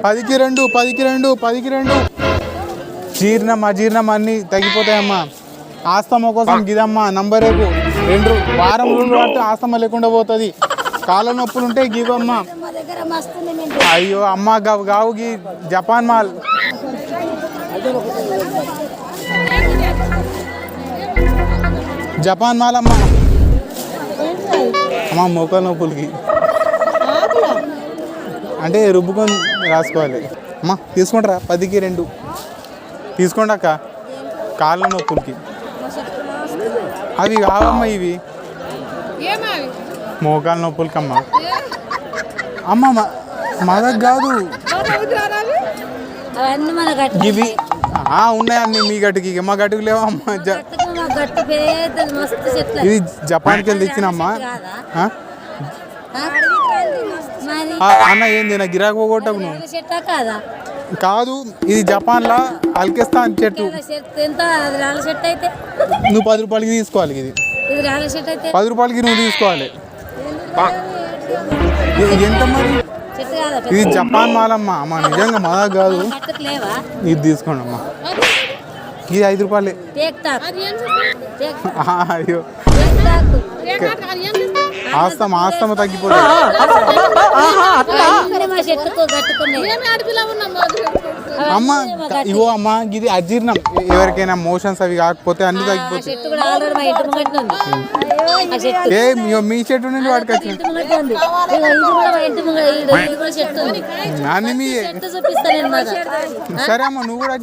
10కి 2 10కి 2 జీర్ణం అజీర్ణం అన్నీ తగ్గిపోతాయమ్మా. ఆస్తమా కోసం గిదమ్మా నంబరేపు 2 వారం రోజులు పడితే ఆస్తమా లేకుండా పోతుంది. కాళ్ళ నొప్పులు ఉంటే గివమ్మా. అయ్యో అమ్మ గావు గీ జపాన్ మాల్. జపాన్ మాల్ అమ్మా. అమ్మ మోకాళ్ళ నొప్పులకి అంటే రుబ్బుకొని రాసుకోవాలి. అమ్మా తీసుకుంటారా 10కి 2 తీసుకోండి అక్క. కాళ్ళ నొప్పులకి అవి కావమ్మా, ఇవి మోకాళ్ళ నొప్పులకి అమ్మ. అమ్మ మదకు కాదు ఇవి ఉన్నాయన్నీ మీ గట్టుకి. మా గట్టుకు లేవమ్మా. ఇది జపాన్కి వెళ్ళి తెచ్చినమ్మా. అన్న ఏంది నా గిరాకు పోగొట్టకు నువ్వు. కాదు ఇది జపాన్లో అల్కిస్తాన్ చెట్టు. నువ్వు 10 రూపాయలకి తీసుకోవాలి. ఇది 10 రూపాయలకి నువ్వు తీసుకోవాలి. ఎంత మరి? ఇది జపాన్ మాలమ్మా. అమ్మ నిజంగా మదా కాదు. ఇది తీసుకోండి అమ్మా. ఇది 5 రూపాయలే. అయ్యో ఆస్తమా తగ్గిపోతుంది. అమ్మ ఇవో అమ్మ ఇది అజీర్ణం. ఎవరికైనా మోషన్స్ అవి కాకపోతే అన్ని తగ్గిపోతాయి. మీ చెట్టు నుండి వాడికి వచ్చింది. సరే అమ్మ నువ్వు కూడా